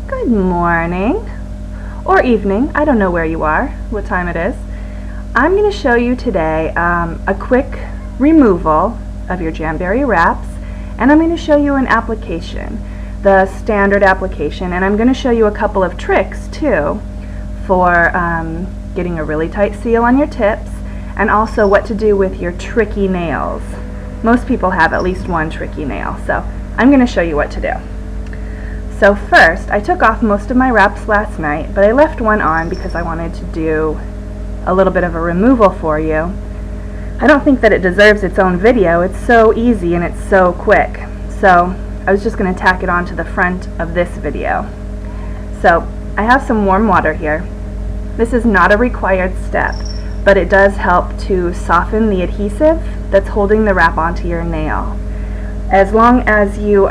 Good morning, or evening, I don't know where you are, what time it is. I'm going to show you today a quick removal of your Jamberry wraps, and I'm going to show you an application, the standard application, and I'm going to show you a couple of tricks too for getting a really tight seal on your tips, and also what to do with your tricky nails. Most people have at least one tricky nail, so I'm going to show you what to do. So first, I took off most of my wraps last night, but I left one on because I wanted to do a little bit of a removal for you. I don't think that it deserves its own video. It's so easy and it's so quick. So I was just going to tack it on to the front of this video. So I have some warm water here. This is not a required step, but it does help to soften the adhesive that's holding the wrap onto your nail. As long as you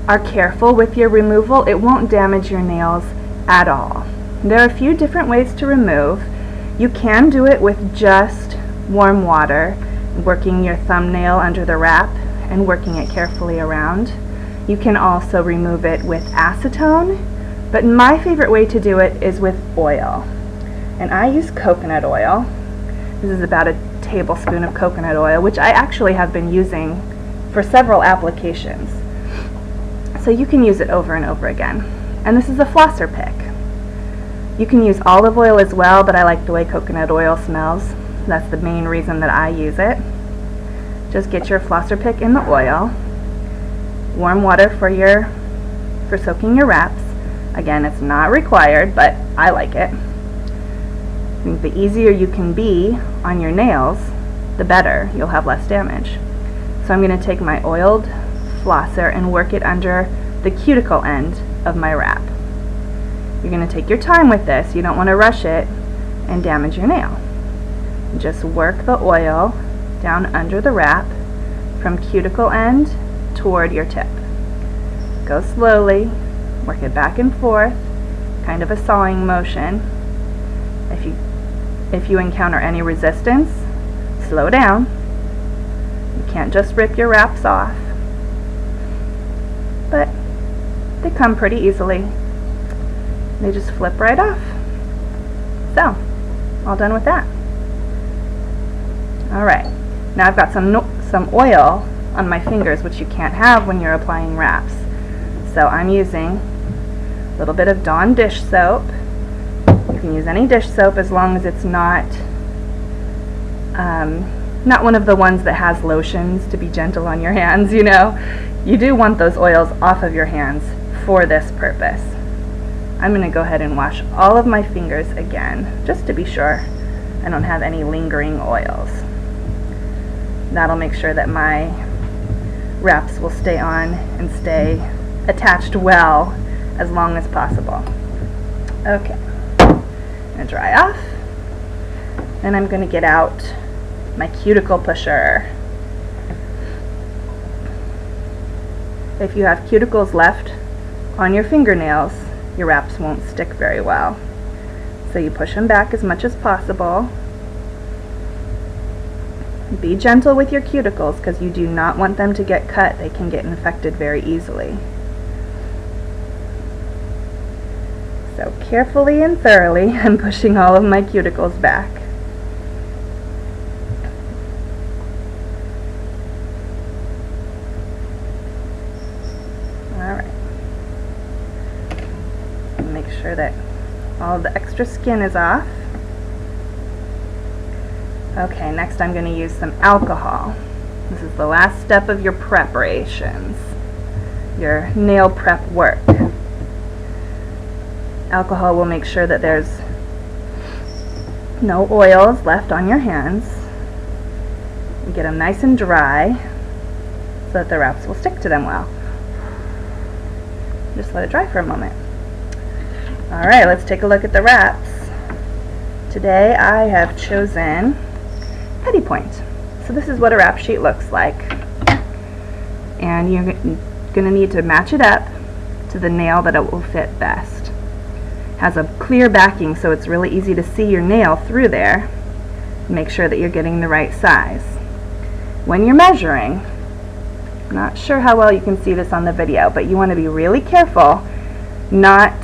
are careful with your removal, it won't damage your nails at all. There are a few different ways to remove. You can do it with just warm water, working your thumbnail under the wrap and working it carefully around. You can also remove it with acetone, but my favorite way to do it is with oil. And I use coconut oil. This is about a tablespoon of coconut oil, which I actually have been using for several applications. So you can use it over and over again. And this is a flosser pick. You can use olive oil as well, but I like the way coconut oil smells. That's the main reason that I use it. Just get your flosser pick in the oil. Warm water for soaking your wraps. Again, it's not required, but I like it. I think the easier you can be on your nails, the better. You'll have less damage. So I'm going to take my oiled flosser and work it under the cuticle end of my wrap. You're going to take your time with this. You don't want to rush it and damage your nail. Just work the oil down under the wrap from cuticle end toward your tip. Go slowly, work it back and forth, kind of a sawing motion. If you encounter any resistance, slow down. You can't just rip your wraps off, but they come pretty easily. They just flip right off. So, all done with that. Alright, now I've got some oil on my fingers, which you can't have when you're applying wraps. So I'm using a little bit of Dawn dish soap. You can use any dish soap as long as it's not one of the ones that has lotions to be gentle on your hands, you know. You do want those oils off of your hands for this purpose. I'm going to go ahead and wash all of my fingers again, just to be sure I don't have any lingering oils. That'll make sure that my wraps will stay on and stay attached well as long as possible. Okay, I'm going to dry off, and I'm going to get out my cuticle pusher. If you have cuticles left on your fingernails, your wraps won't stick very well. So you push them back as much as possible. Be gentle with your cuticles because you do not want them to get cut. They can get infected very easily. So carefully and thoroughly, I'm pushing all of my cuticles back. Alright. Make sure that all the extra skin is off. Okay, next I'm going to use some alcohol. This is the last step of your preparations, your nail prep work. Alcohol will make sure that there's no oils left on your hands. You get them nice and dry so that the wraps will stick to them well. Just let it dry for a moment. Alright, let's take a look at the wraps. Today I have chosen Petty Point. So this is what a wrap sheet looks like. And you're going to need to match it up to the nail that it will fit best. It has a clear backing so it's really easy to see your nail through there. Make sure that you're getting the right size. When you're measuring, I'm not sure how well you can see this on the video, but you want to be really careful not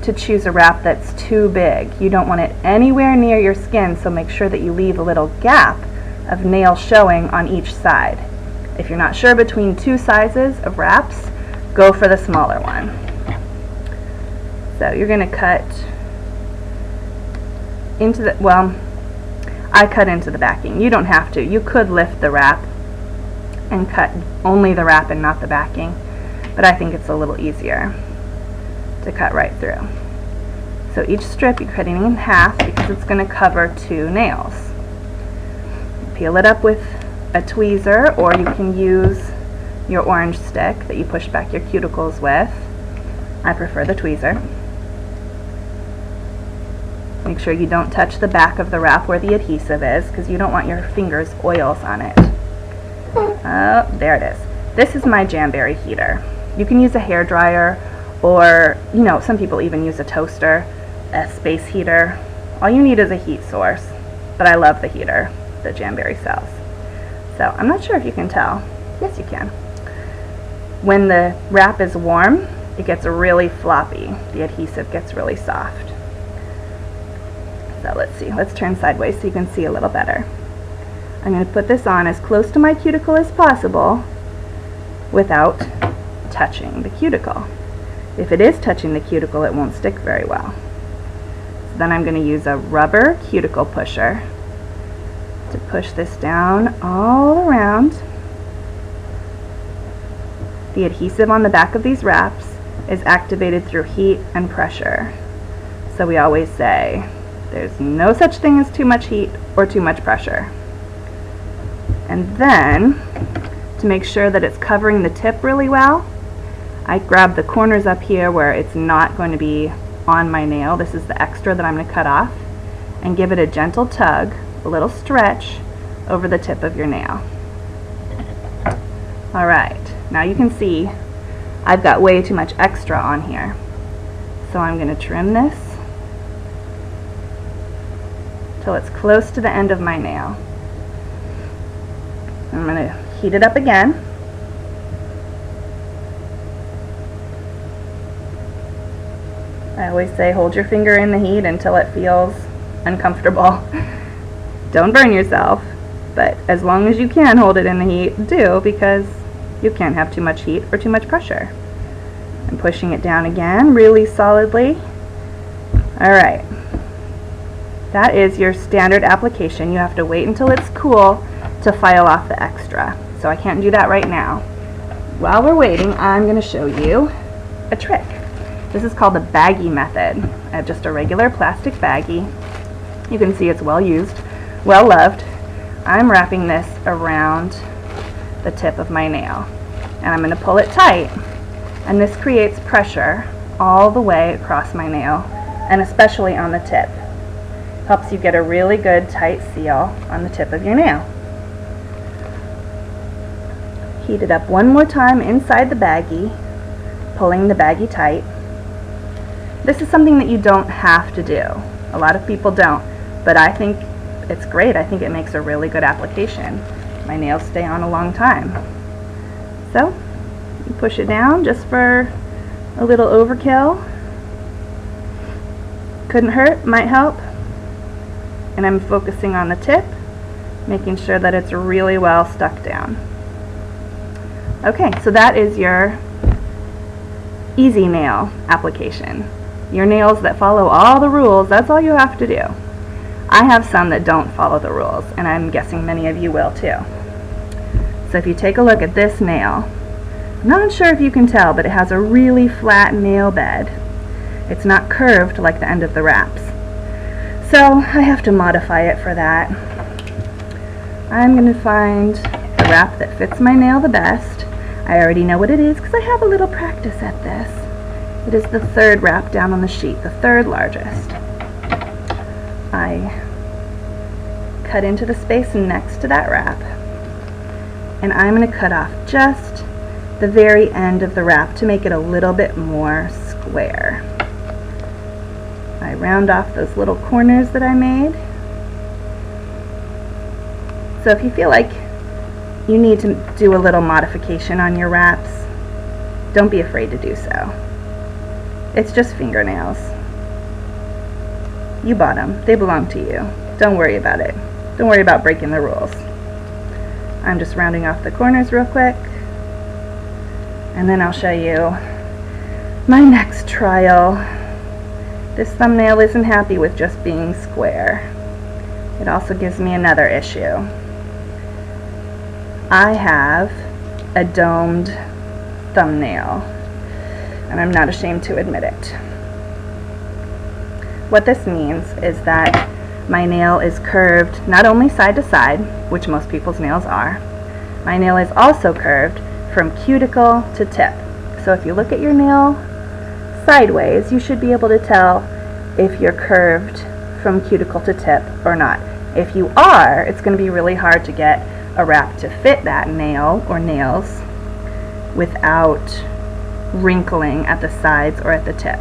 to choose a wrap that's too big. You don't want it anywhere near your skin, so make sure that you leave a little gap of nail showing on each side. If you're not sure between two sizes of wraps, go for the smaller one. So you're going to cut into the, well, I cut into the backing. You don't have to. You could lift the wrap and cut only the wrap and not the backing, but I think it's a little easier to cut right through. So each strip you're cutting in half because it's going to cover two nails. Peel it up with a tweezer, or you can use your orange stick that you push back your cuticles with. I prefer the tweezer. Make sure you don't touch the back of the wrap where the adhesive is, because you don't want your fingers' oils on it. Oh, there it is. This is my Jamberry heater. You can use a hair dryer, or, you know, some people even use a toaster, a space heater. All you need is a heat source, but I love the heater that Jamberry sells. So I'm not sure if you can tell. Yes, you can. When the wrap is warm, it gets really floppy. The adhesive gets really soft. So let's see. Let's turn sideways so you can see a little better. I'm going to put this on as close to my cuticle as possible without touching the cuticle. If it is touching the cuticle, it won't stick very well. So then I'm going to use a rubber cuticle pusher to push this down all around. The adhesive on the back of these wraps is activated through heat and pressure. So we always say there's no such thing as too much heat or too much pressure. And then, to make sure that it's covering the tip really well, I grab the corners up here where it's not going to be on my nail. This is the extra that I'm going to cut off, and give it a gentle tug, a little stretch over the tip of your nail. Alright, now you can see I've got way too much extra on here. So I'm going to trim this till it's close to the end of my nail. I'm going to heat it up again. I always say hold your finger in the heat until it feels uncomfortable. Don't burn yourself, but as long as you can hold it in the heat, do, because you can't have too much heat or too much pressure. I'm pushing it down again really solidly. Alright, that is your standard application. You have to wait until it's cool to file off the extra. So I can't do that right now. While we're waiting, I'm going to show you a trick. This is called the Baggie method. I have just a regular plastic baggie. You can see it's well used, well loved. I'm wrapping this around the tip of my nail, and I'm going to pull it tight, and this creates pressure all the way across my nail, and especially on the tip. Helps you get a really good tight seal on the tip of your nail. Heat it up one more time inside the baggie, pulling the baggie tight. This is something that you don't have to do. A lot of people don't, but I think it's great. I think it makes a really good application. My nails stay on a long time. So, you push it down just for a little overkill. Couldn't hurt, might help. And I'm focusing on the tip, making sure that it's really well stuck down. Okay, so that is your easy nail application. Your nails that follow all the rules, that's all you have to do. I have some that don't follow the rules, and I'm guessing many of you will too. So if you take a look at this nail, I'm not sure if you can tell, but it has a really flat nail bed. It's not curved like the end of the wraps. So I have to modify it for that. I'm going to find the wrap that fits my nail the best. I already know what it is because I have a little practice at this. It is the third wrap down on the sheet, the third largest. I cut into the space next to that wrap, and I'm going to cut off just the very end of the wrap to make it a little bit more square. I round off those little corners that I made. So if you feel like you need to do a little modification on your wraps, don't be afraid to do so. It's just fingernails. You bought them. They belong to you. Don't worry about it. Don't worry about breaking the rules. I'm just rounding off the corners real quick, and then I'll show you my next trial. This thumbnail isn't happy with just being square. It also gives me another issue. I have a domed thumbnail, and I'm not ashamed to admit it. What this means is that my nail is curved not only side to side, which most people's nails are, my nail is also curved from cuticle to tip. So if you look at your nail sideways, you should be able to tell if you're curved from cuticle to tip or not. If you are, it's going to be really hard to get a wrap to fit that nail or nails without wrinkling at the sides or at the tip.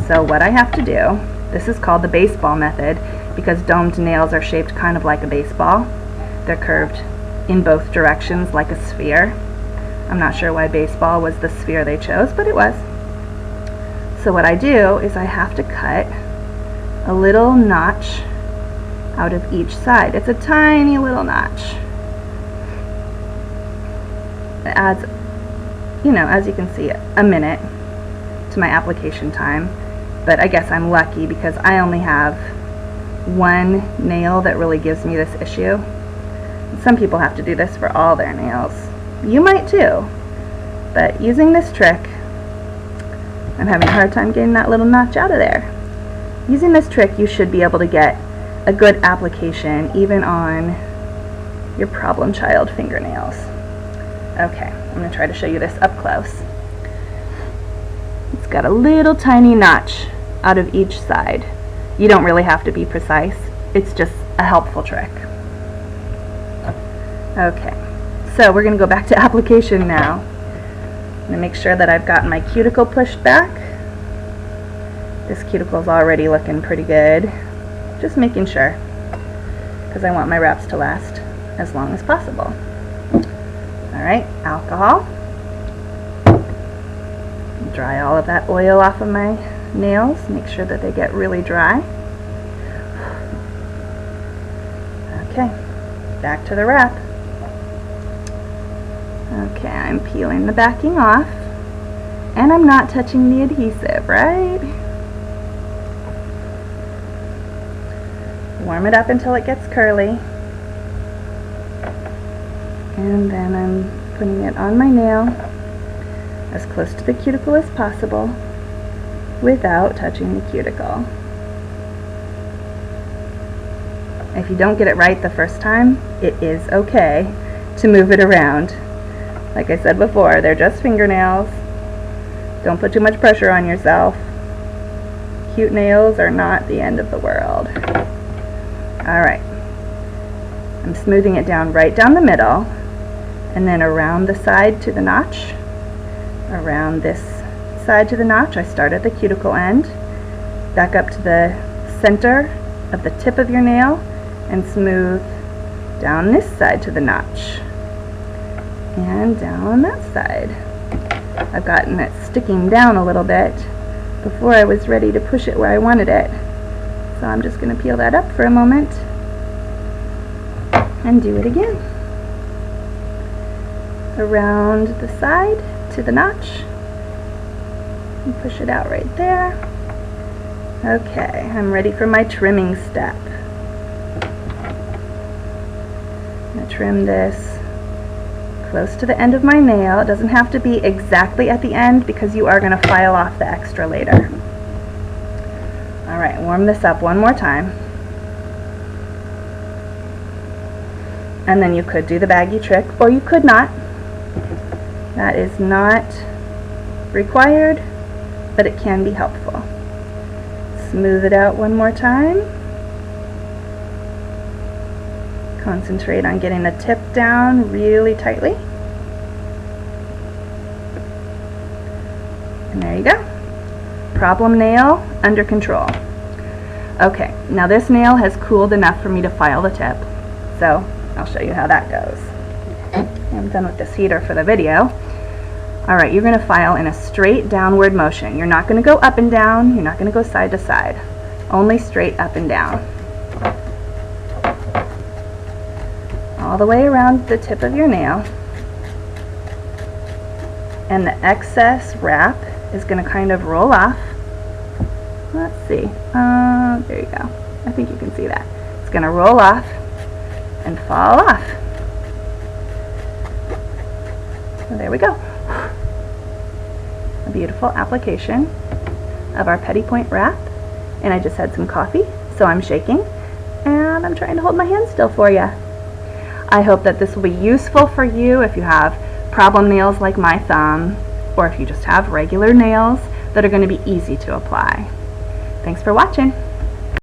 So what I have to do, this is called the baseball method because domed nails are shaped kind of like a baseball. They're curved in both directions like a sphere. I'm not sure why baseball was the sphere they chose, but it was. So what I do is I have to cut a little notch out of each side. It's a tiny little notch. It adds, you know, as you can see, a minute to my application time, but I guess I'm lucky because I only have one nail that really gives me this issue. Some people have to do this for all their nails. You might too, but using this trick, I'm having a hard time getting that little notch out of there. Using this trick, you should be able to get a good application even on your problem child fingernails. Okay, I'm going to try to show you this up close. It's got a little tiny notch out of each side. You don't really have to be precise. It's just a helpful trick. Okay, so we're going to go back to application now. I'm going to make sure that I've got my cuticle pushed back. This cuticle's already looking pretty good. Just making sure, because I want my wraps to last as long as possible. Alright, alcohol. Dry all of that oil off of my nails. Make sure that they get really dry. Okay, back to the wrap. Okay, I'm peeling the backing off, and I'm not touching the adhesive, right? Warm it up until it gets curly, and then I'm putting it on my nail as close to the cuticle as possible without touching the cuticle. If you don't get it right the first time, it is okay to move it around. Like I said before, they're just fingernails. Don't put too much pressure on yourself. Cute nails are not the end of the world. Alright, I'm smoothing it down right down the middle, and then around the side to the notch. Around this side to the notch, I start at the cuticle end, back up to the center of the tip of your nail, and smooth down this side to the notch, and down on that side. I've gotten it sticking down a little bit before I was ready to push it where I wanted it. So I'm just going to peel that up for a moment and do it again. Around the side to the notch and push it out right there. Okay, I'm ready for my trimming step. I'm going to trim this close to the end of my nail. It doesn't have to be exactly at the end because you are going to file off the extra later. Alright, warm this up one more time. And then you could do the Baggie trick, or you could not. That is not required, but it can be helpful. Smooth it out one more time. Concentrate on getting the tip down really tightly. And there you go. Problem nail under control. Okay, now this nail has cooled enough for me to file the tip, so I'll show you how that goes. I'm done with this heater for the video. Alright, you're going to file in a straight downward motion. You're not going to go up and down, you're not going to go side to side. Only straight up and down. All the way around the tip of your nail. And the excess wrap is going to kind of roll off. Let's see. There you go. I think you can see that. It's going to roll off and fall off. So there we go. A beautiful application of our petty point wrap. And I just had some coffee, so I'm shaking. And I'm trying to hold my hand still for you. I hope that this will be useful for you if you have problem nails like my thumb, or if you just have regular nails that are going to be easy to apply. Thanks for watching.